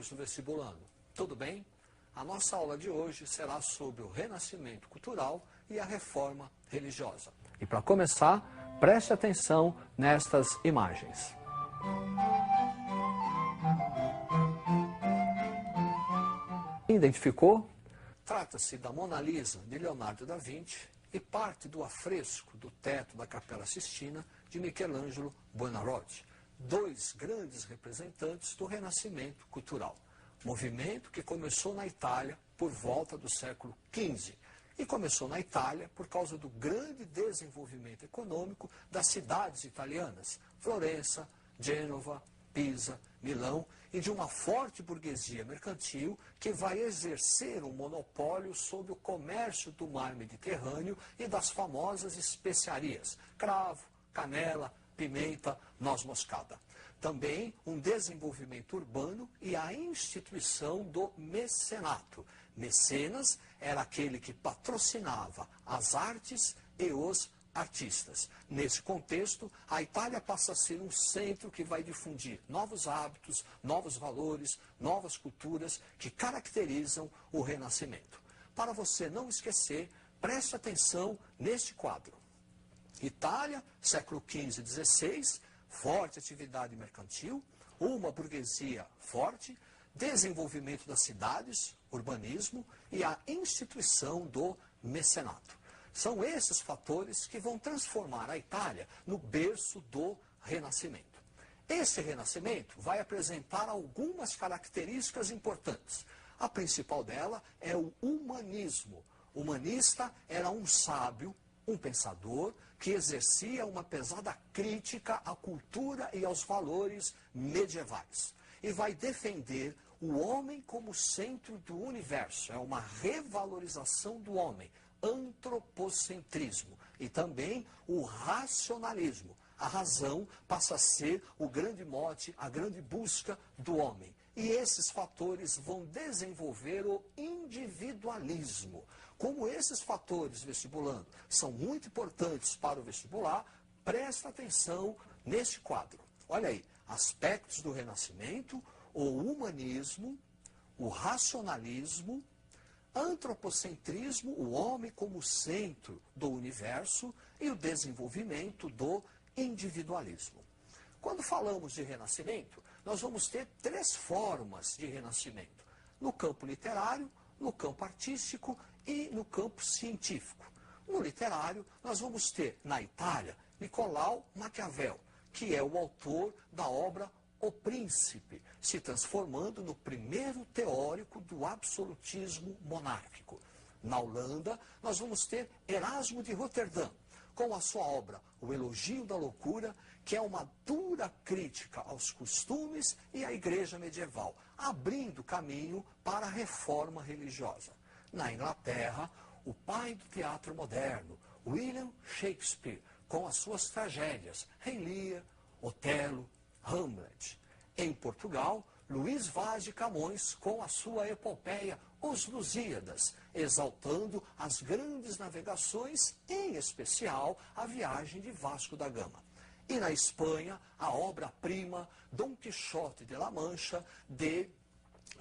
amigos do Vestibulando, tudo bem? A nossa aula de hoje será sobre o renascimento cultural e a reforma religiosa. E para começar, preste atenção nestas imagens. Identificou? Trata-se da Mona Lisa de Leonardo da Vinci e parte do afresco do teto da Capela Sistina de Michelangelo Buonarroti, dois grandes representantes do renascimento cultural. Movimento que começou na Itália por volta do século XV. E começou na Itália por causa do grande desenvolvimento econômico das cidades italianas, Florença, Gênova, Pisa, Milão, e de uma forte burguesia mercantil que vai exercer um monopólio sobre o comércio do mar Mediterrâneo e das famosas especiarias, cravo, canela, pimenta, noz moscada. Também um desenvolvimento urbano e a instituição do mecenato. Mecenas era aquele que patrocinava as artes e os artistas. Nesse contexto, a Itália passa a ser um centro que vai difundir novos hábitos, novos valores, novas culturas que caracterizam o Renascimento. Para você não esquecer, preste atenção neste quadro. Itália, século XV e XVI, forte atividade mercantil, uma burguesia forte, desenvolvimento das cidades, urbanismo e a instituição do mecenato. São esses fatores que vão transformar a Itália no berço do Renascimento. Esse Renascimento vai apresentar algumas características importantes. A principal dela é o humanismo. O humanista era um sábio, um pensador que exercia uma pesada crítica à cultura e aos valores medievais. E vai defender o homem como centro do universo. É uma revalorização do homem, antropocentrismo. E também o racionalismo. A razão passa a ser o grande mote, a grande busca do homem. E esses fatores vão desenvolver o individualismo. Como esses fatores, vestibulando, são muito importantes para o vestibular, presta atenção neste quadro. Olha aí, aspectos do Renascimento, o humanismo, o racionalismo, antropocentrismo, o homem como centro do universo e o desenvolvimento do individualismo. Quando falamos de Renascimento, nós vamos ter três formas de Renascimento: no campo literário, no campo artístico e no campo científico. No literário, nós vamos ter, na Itália, Nicolau Maquiavel, que é o autor da obra O Príncipe, se transformando no primeiro teórico do absolutismo monárquico. Na Holanda, nós vamos ter Erasmo de Roterdã, com a sua obra O Elogio da Loucura, que é uma dura crítica aos costumes e à igreja medieval, abrindo caminho para a reforma religiosa. Na Inglaterra, o pai do teatro moderno, William Shakespeare, com as suas tragédias, Rei Lear, Otelo, Hamlet. Em Portugal, Luís Vaz de Camões, com a sua epopeia Os Lusíadas, exaltando as grandes navegações, em especial a viagem de Vasco da Gama. E na Espanha, a obra-prima Dom Quixote de la Mancha, de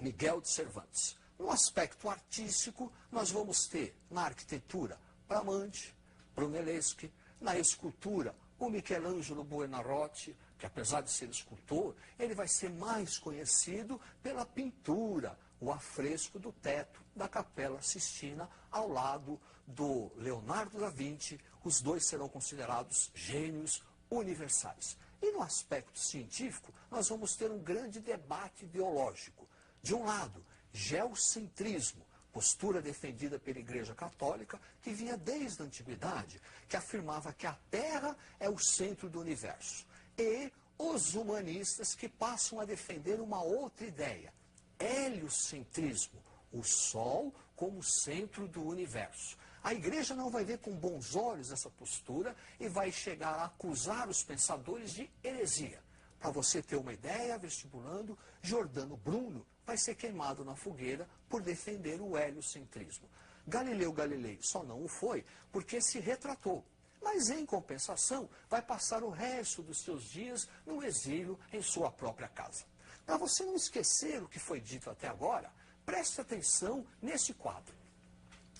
Miguel de Cervantes. No aspecto artístico, nós vamos ter, na arquitetura, Bramante, Brunelleschi, na escultura, o Michelangelo Buonarroti, que apesar de ser escultor, ele vai ser mais conhecido pela pintura, o afresco do teto da Capela Sistina, ao lado do Leonardo da Vinci. Os dois serão considerados gênios universais. E no aspecto científico, nós vamos ter um grande debate ideológico. De um lado, geocentrismo, postura defendida pela Igreja Católica, que vinha desde a Antiguidade, que afirmava que a Terra é o centro do universo. E os humanistas que passam a defender uma outra ideia, heliocentrismo, o Sol como centro do universo. A Igreja não vai ver com bons olhos essa postura e vai chegar a acusar os pensadores de heresia. Para você ter uma ideia, vestibulando, Giordano Bruno vai ser queimado na fogueira por defender o heliocentrismo. Galileu Galilei só não o foi porque se retratou. Mas, em compensação, vai passar o resto dos seus dias no exílio em sua própria casa. Para você não esquecer o que foi dito até agora, preste atenção nesse quadro.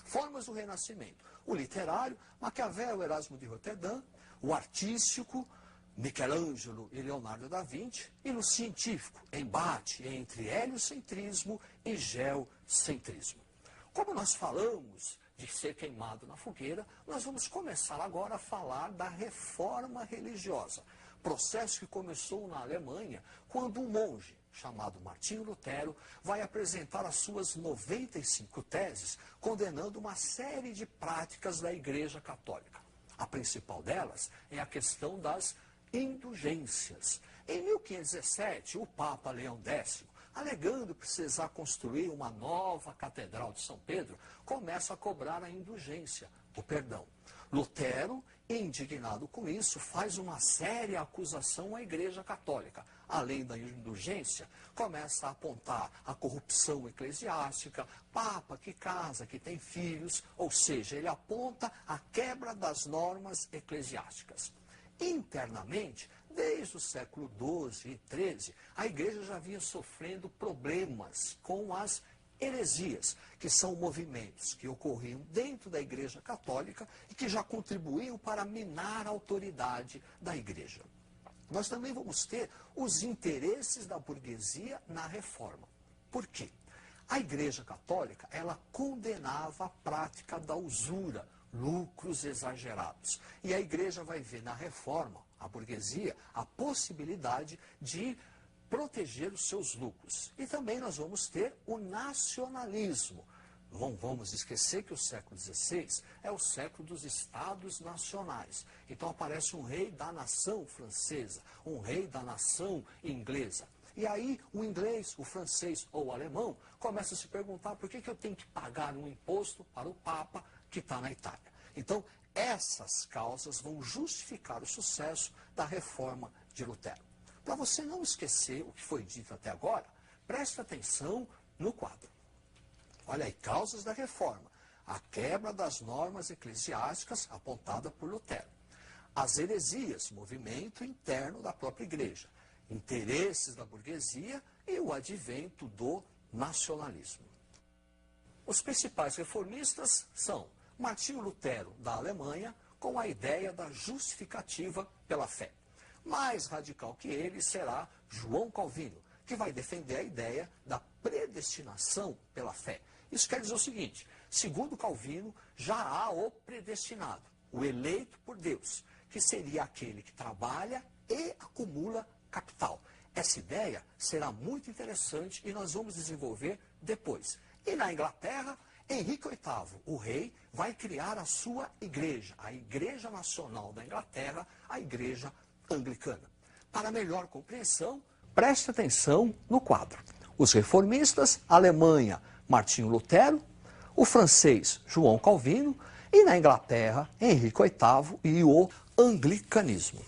Formas do Renascimento. O literário, Maquiavel, Erasmo de Roterdã. O artístico, Michelangelo e Leonardo da Vinci. E no científico, embate entre heliocentrismo e geocentrismo. Como nós falamos de ser queimado na fogueira, nós vamos começar agora a falar da reforma religiosa. Processo que começou na Alemanha, quando um monge, chamado Martinho Lutero, vai apresentar as suas 95 teses, condenando uma série de práticas da Igreja Católica. A principal delas é a questão das indulgências. Em 1517, o Papa Leão X, alegando precisar construir uma nova Catedral de São Pedro, começa a cobrar a indulgência, o perdão. Lutero, indignado com isso, faz uma séria acusação à Igreja Católica. Além da indulgência, começa a apontar a corrupção eclesiástica, papa que casa, que tem filhos, ou seja, ele aponta a quebra das normas eclesiásticas. Internamente, desde o século XII e XIII, a Igreja já vinha sofrendo problemas com as heresias, que são movimentos que ocorriam dentro da Igreja Católica e que já contribuíam para minar a autoridade da Igreja. Nós também vamos ter os interesses da burguesia na reforma. Por quê? A Igreja Católica, ela condenava a prática da usura, lucros exagerados. E a Igreja vai ver na reforma, a burguesia, a possibilidade de proteger os seus lucros. E também nós vamos ter o nacionalismo. Não vamos esquecer que o século XVI é o século dos estados nacionais. Então aparece um rei da nação francesa, um rei da nação inglesa. E aí o inglês, o francês ou o alemão começa a se perguntar por que eu tenho que pagar um imposto para o Papa que está na Itália. Então essas causas vão justificar o sucesso da reforma de Lutero. Para você não esquecer o que foi dito até agora, preste atenção no quadro. Olha aí, causas da reforma. A quebra das normas eclesiásticas apontada por Lutero. As heresias, movimento interno da própria igreja. Interesses da burguesia e o advento do nacionalismo. Os principais reformistas são Martinho Lutero, da Alemanha, com a ideia da justificativa pela fé. Mais radical que ele será João Calvino, que vai defender a ideia da predestinação pela fé. Isso quer dizer o seguinte, segundo Calvino, já há o predestinado, o eleito por Deus, que seria aquele que trabalha e acumula capital. Essa ideia será muito interessante e nós vamos desenvolver depois. E na Inglaterra, Henrique VIII, o rei, vai criar a sua igreja, a Igreja Nacional da Inglaterra, a Igreja Anglicana. Para melhor compreensão, preste atenção no quadro. Os reformistas, Alemanha, Martinho Lutero, o francês, João Calvino, e na Inglaterra, Henrique VIII e o anglicanismo.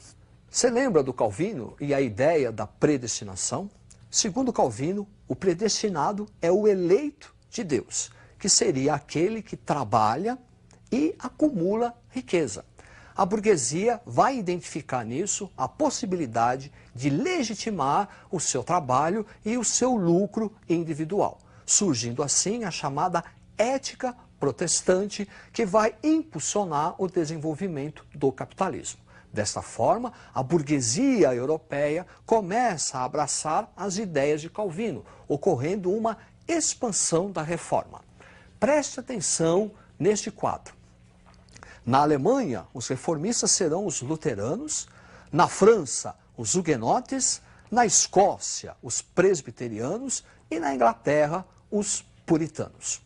Você lembra do Calvino e a ideia da predestinação? Segundo Calvino, o predestinado é o eleito de Deus, que seria aquele que trabalha e acumula riqueza. A burguesia vai identificar nisso a possibilidade de legitimar o seu trabalho e o seu lucro individual, surgindo assim a chamada ética protestante, que vai impulsionar o desenvolvimento do capitalismo. Desta forma, a burguesia europeia começa a abraçar as ideias de Calvino, ocorrendo uma expansão da reforma. Preste atenção neste quadro. Na Alemanha, os reformistas serão os luteranos, na França, os huguenotes, na Escócia, os presbiterianos e na Inglaterra, os puritanos.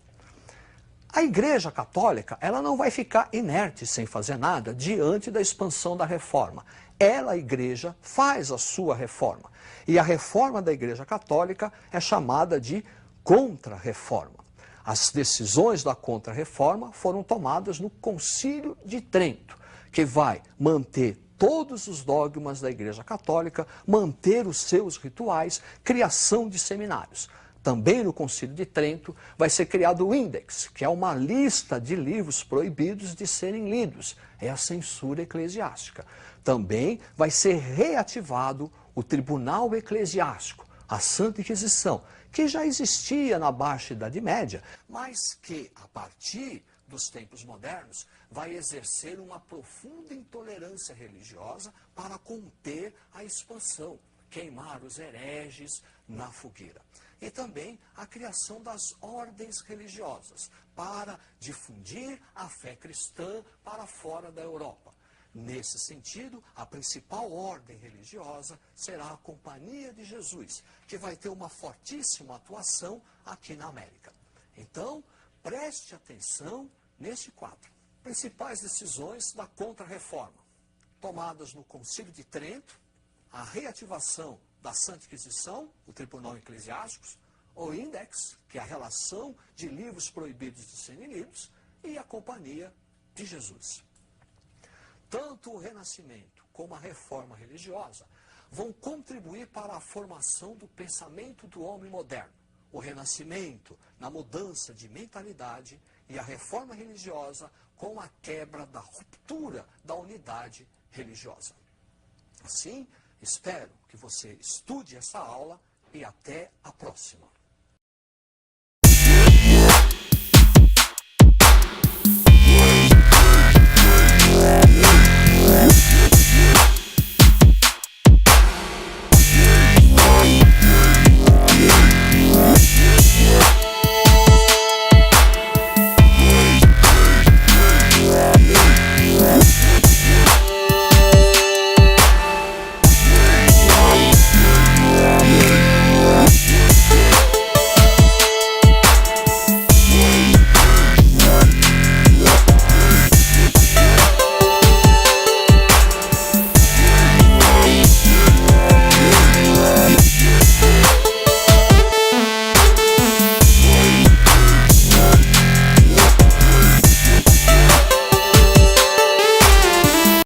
A Igreja Católica, ela não vai ficar inerte sem fazer nada diante da expansão da reforma. Ela, a Igreja, faz a sua reforma. E a reforma da Igreja Católica é chamada de contra-reforma. As decisões da contra-reforma foram tomadas no Concílio de Trento, que vai manter todos os dogmas da Igreja Católica, manter os seus rituais, criação de seminários. Também no Concílio de Trento vai ser criado o Índex, que é uma lista de livros proibidos de serem lidos. É a censura eclesiástica. Também vai ser reativado o Tribunal Eclesiástico, a Santa Inquisição, que já existia na Baixa Idade Média, mas que, a partir dos tempos modernos, vai exercer uma profunda intolerância religiosa para conter a expansão, queimar os hereges na fogueira. E também a criação das ordens religiosas, para difundir a fé cristã para fora da Europa. Nesse sentido, a principal ordem religiosa será a Companhia de Jesus, que vai ter uma fortíssima atuação aqui na América. Então, preste atenção neste quadro. Principais decisões da Contra-Reforma, tomadas no Concílio de Trento, a reativação da Santa Inquisição, o Tribunal Eclesiástico, o Index, que é a relação de livros proibidos de serem lidos, e a Companhia de Jesus. Tanto o Renascimento como a Reforma religiosa vão contribuir para a formação do pensamento do homem moderno. O Renascimento na mudança de mentalidade e a Reforma religiosa com a quebra da ruptura da unidade religiosa. Assim, espero que você estude essa aula e até a próxima.